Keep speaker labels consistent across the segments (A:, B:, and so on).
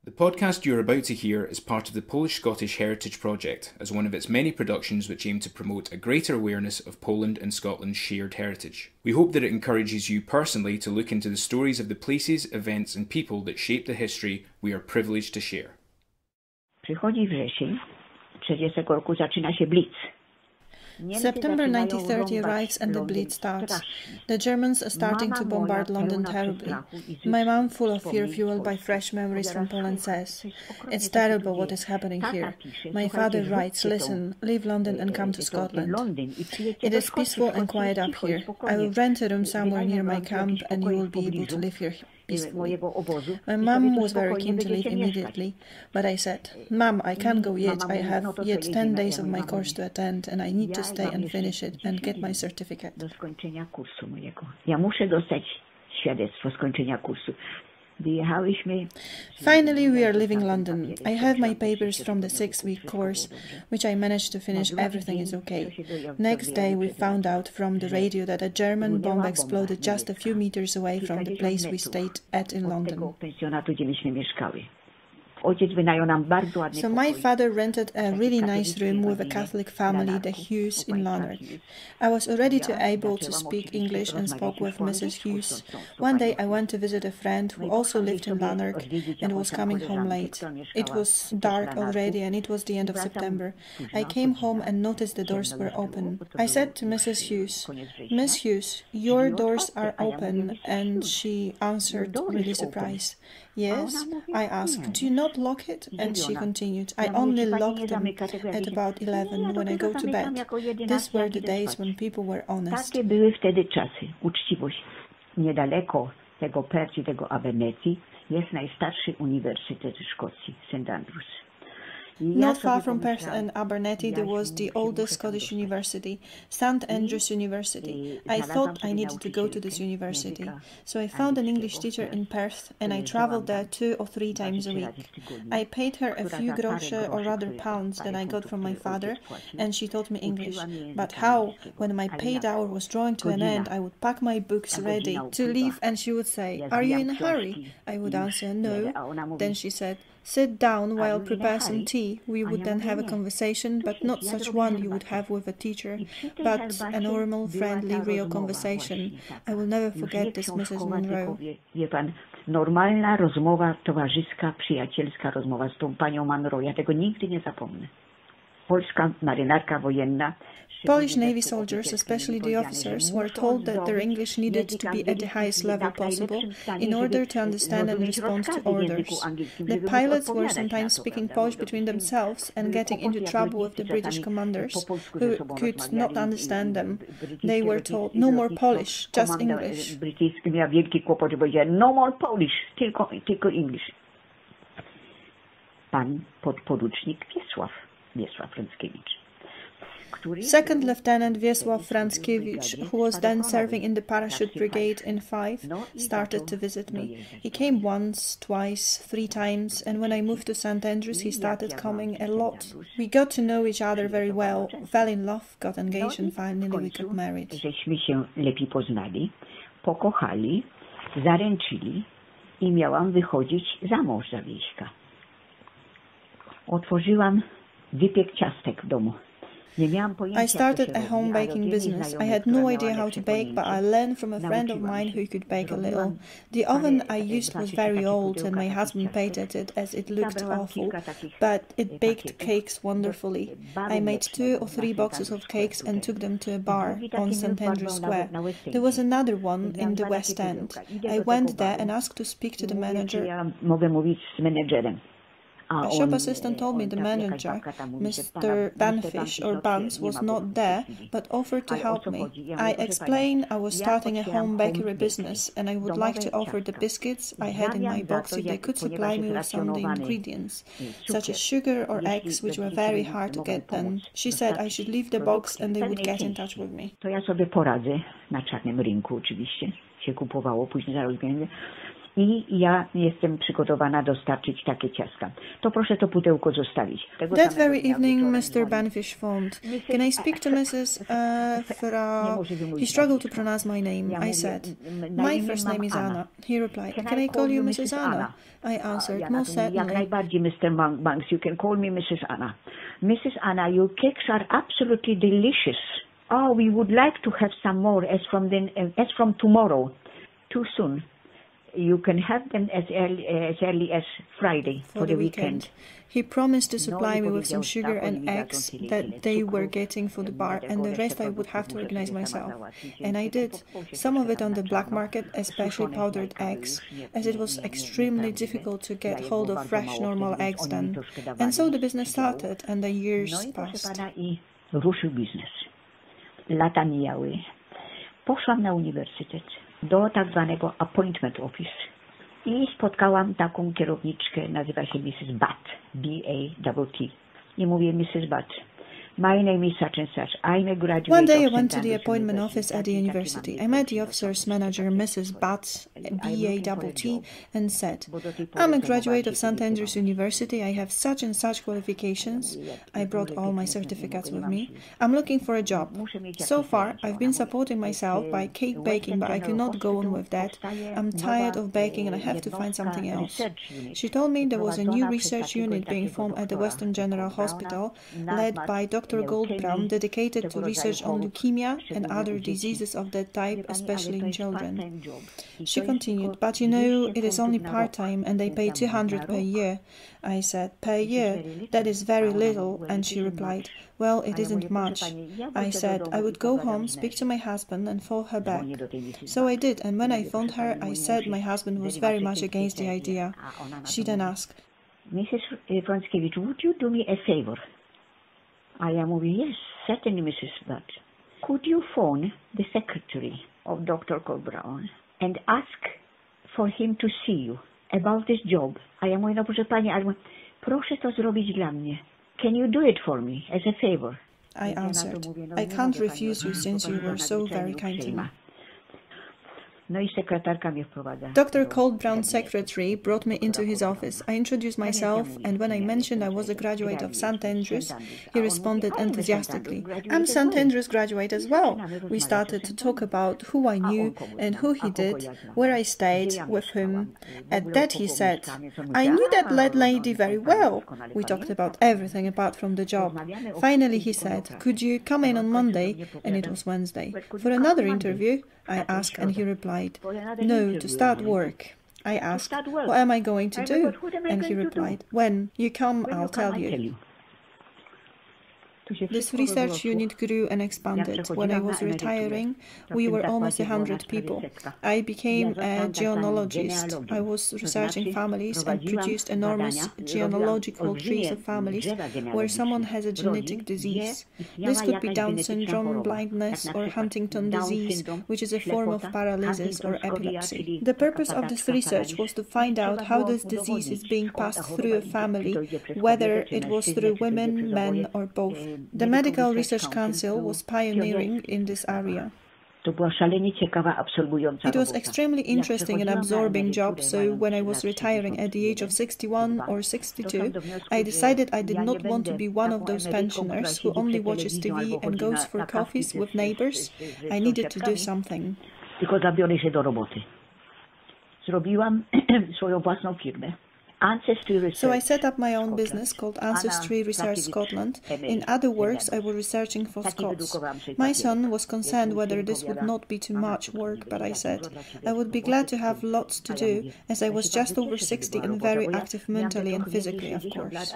A: The podcast you're about to hear is part of the Polish-Scottish Heritage Project as one of its many productions which aim to promote a greater awareness of Poland and Scotland's shared heritage. We hope that it encourages you personally to look into the stories of the places, events and people that shape the history we are privileged to share.
B: Przychodzi wrzesień, 30 roku zaczyna się blitz.
C: September 1930 arrives and the Blitz starts. The Germans are starting to bombard London terribly. My mom, full of fear fueled by fresh memories from Poland, says, "It's terrible what is happening here." My father writes, "Listen, leave London and come to Scotland. It is peaceful and quiet up here. I will rent a room somewhere near my camp and you will be able to live here peacefully." My mum was very keen to leave immediately, but I said, "Mum, I can't go yet. I have yet 10 days of my course to attend and I need to stay and finish it and get my certificate."
B: Do skończenia kursu mojego. Ja muszę dostać świadectwo skończenia kursu.
C: Finally, we are leaving London. I have my papers from the 6-week course, which I managed to finish. Everything is okay. Next day, we found out from the radio that a German bomb exploded just a few meters away from the place we stayed at in London. So my father rented a really nice room with a Catholic family, the Hughes, in Lanark. I was already able to speak English and spoke with Mrs. Hughes. One day I went to visit a friend who also lived in Lanark and was coming home late. It was dark already and it was the end of September. I came home and noticed the doors were open. I said to Mrs. Hughes, "Miss Hughes, your doors are open," and she answered, really surprised. "Yes?" I asked, "Do you not lock it?" And she continued, "I only lock them at about 11 when I go to bed." These were the days when people were honest.
B: Takie były wtedy czasy. Uczciwość. Niedaleko tego Perth i tego Abernethy jest najstarszy uniwersytet Szkocji, St. Andrews.
C: Not far from Perth and Abernethy, there was the oldest Scottish university, St. Andrews University. I thought I needed to go to this university, so I found an English teacher in Perth and I travelled there 2 or 3 times a week. I paid her a few grosze, or rather pounds, that I got from my father, and she taught me English. But how, when my paid hour was drawing to an end, I would pack my books ready to leave and she would say, "Are you in a hurry?" I would answer, "No." Then she said, "Sit down while I prepare some tea." We would then have a conversation, but not such one you would have with a teacher, but a normal, friendly, real conversation. I will never forget this Mrs. Monroe.
B: Wie pan, normalna rozmowa towarzyska, przyjacielska rozmowa z tą panią Monroe. Ja tego nigdy nie zapomnę. Polska marynarka wojenna.
C: Polish Navy soldiers, especially the officers, were told that their English needed to be at the highest level possible in order to understand and respond to orders. The pilots were sometimes speaking Polish between themselves and getting into trouble with the British commanders, who could not understand them. They were told, "No more Polish, just English."
B: Brytyjski miał wielki kłopot, bo powiedział, "No more Polish, tylko English." Pan podporucznik Wiesław Frąckiewicz.
C: Second Lieutenant Wiesław Frąckiewicz, who was then serving in the parachute brigade in 5, started to visit me. He came once, twice, 3 times, and when I moved to St. Andrews, he started coming a lot. We got to know each other very well, fell in love, got engaged, and finally we got married.
B: Żeśmy się lepiej poznali, pokochali, zaręczyli i miałam wychodzić za mąż za wieśka. Otworzyłam wypiek ciastek w domu.
C: I started a home baking business. I had no idea how to bake, but I learned from a friend of mine who could bake a little. The oven I used was very old and my husband painted it as it looked awful, but it baked cakes wonderfully. I made 2 or 3 boxes of cakes and took them to a bar on St. Andrews Square. There was another one in the West End. I went there and asked to speak to the manager. A shop assistant told me the manager, Mr. Banfish or Buns, was not there, but offered to help me. I explained I was starting a home bakery business and I would like to offer the biscuits I had in my box if they could supply me with some of the ingredients, such as sugar or eggs, which were very hard to get then. She said I should leave the box and they would get in touch with me.
B: To ja sobie poradzę na czarnym rynku oczywiście. Się kupowało, później zaraz I ja jestem przygotowana dostarczyć takie ciastka. To proszę to pudełko zostawić.
C: That very evening, Mr. Banfish phoned. Can I speak to Mrs. He struggled to pronounce my name. I said, my first name is Anna. He replied, can I call you Mrs. Anna? I answered, most certainly.
B: Jak najbardziej, Mr. Banks, you can call me Mrs. Anna. Mrs. Anna, your cakes are absolutely delicious. Oh, we would like to have some more as from tomorrow. Too soon. You can have them as early as Friday for the weekend.
C: He promised to supply me with some sugar and eggs that they were getting for the bar, and the rest I would have to organize myself. And I did. Some of it on the black market, especially powdered eggs, as it was extremely difficult to get hold of fresh, normal eggs then. And so the business started, and the years passed.
B: Ruszył biznes. Lata mijały. Poszłam na uniwersytet. Do tak zwanego appointment office i spotkałam taką kierowniczkę, nazywa się Mrs. Butt, B-A-T-T. I mówię, Mrs. Butt, my name is such and such. I'm a graduate.
C: One day I went to the appointment office at the university. I met the officer's manager, Mrs. Butt, B-A-T-T, and said, I'm a graduate of St. Andrews University. I have such and such qualifications. I brought all my certificates with me. I'm looking for a job. So far, I've been supporting myself by cake baking, but I cannot go on with that. I'm tired of baking and I have to find something else. She told me there was a new research unit being formed at the Western General Hospital, led by Dr. Goldbraun, dedicated to research on leukemia and other diseases of that type, especially in children. She continued, but you know, it is only part-time and they pay 200 per year. I said, per year? That is very little. And she replied, well, it isn't much. I said, I would go home, speak to my husband and phone her back. So I did, and when I phoned her, I said my husband was very much against the idea. She then asked,
B: Mrs. Frąckiewicz, would you do me a favor? I mówię, yes, certainly, Mrs. Butt. Could you phone the secretary of Dr. Goldbraun and ask for him to see you about this job? A ja mówię, no proszę pani, ale proszę to zrobić dla mnie. Can you do it for me as a favor?
C: I answered, I can't refuse you since you were so very kind to me. Dr. Goldbraun's secretary brought me into his office. I introduced myself, and when I mentioned I was a graduate of St. Andrews, he responded enthusiastically, I'm St. Andrews graduate as well. We started to talk about who I knew and who he did, where I stayed, with whom. At that he said, I knew that lead lady very well. We talked about everything apart from the job. Finally he said, could you come in on Monday? And it was Wednesday. For another interview? I asked, and he replied, no, to start work. I asked, what am I going to do? And he replied, when you come, I'll tell you. This research unit grew and expanded. When I was retiring, we were almost 100 people. I became a genealogist. I was researching families and produced enormous genealogical trees of families where someone has a genetic disease. This could be Down syndrome, blindness, or Huntington disease, which is a form of paralysis or epilepsy. The purpose of this research was to find out how this disease is being passed through a family, whether it was through women, men, or both. The Medical Research Council was pioneering in this area. It was extremely interesting and absorbing job, so when I was retiring at the age of 61 or 62, I decided I did not want to be one of those pensioners who only watches TV and goes for coffees with neighbors. I needed to do something. So I set up my own business called Ancestry Research Scotland. In other words, I was researching for Scots. My son was concerned whether this would not be too much work, but I said I would be glad to have lots to do, as I was just over 60 and very active mentally and physically, of course.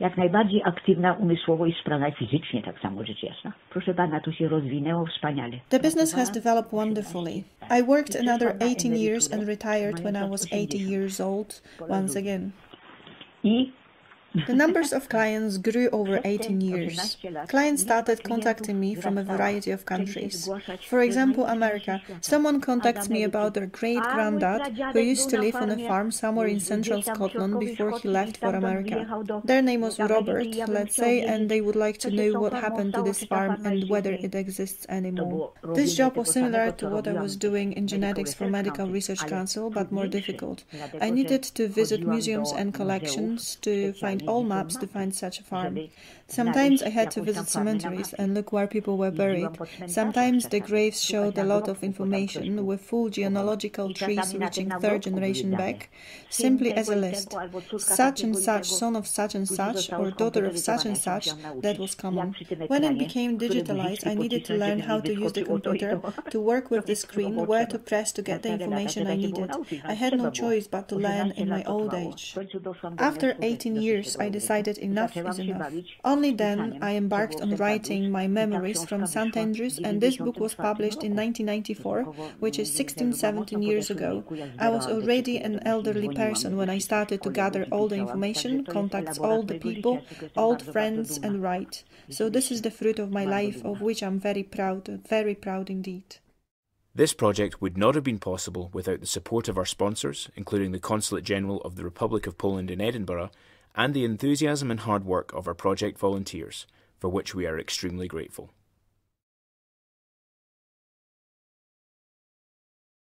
B: Jak najbardziej aktywna umysłowo i sprawna fizycznie, tak samo rzecz jasna. Proszę pana, to się rozwinęło wspaniale.
C: The business has developed wonderfully. I worked another 18 years and retired when I was 80 years old once again.
B: I
C: The numbers of clients grew over 18 years. Clients started contacting me from a variety of countries. For example, America. Someone contacts me about their great-granddad who used to live on a farm somewhere in central Scotland before he left for America. Their name was Robert, let's say, and they would like to know what happened to this farm and whether it exists anymore. This job was similar to what I was doing in genetics for Medical Research Council, but more difficult. I needed to visit museums and collections to find all maps to find such a farm. Sometimes I had to visit cemeteries and look where people were buried. Sometimes the graves showed a lot of information with full genealogical trees reaching third generation back, simply as a list. Such and such, son of such and such, or daughter of such and such, that was common. When it became digitalized, I needed to learn how to use the computer, to work with the screen, where to press to get the information I needed. I had no choice but to learn in my old age. After 18 years, I decided enough is enough. Only then I embarked on writing my memories from St. Andrews, and this book was published in 1994, which is 17 years ago. I was already an elderly person when I started to gather all the information, contact all the people, old friends, and write. So this is the fruit of my life, of which I'm very proud indeed.
A: This project would not have been possible without the support of our sponsors, including the Consulate General of the Republic of Poland in Edinburgh, and the enthusiasm and hard work of our project volunteers, for which we are extremely grateful.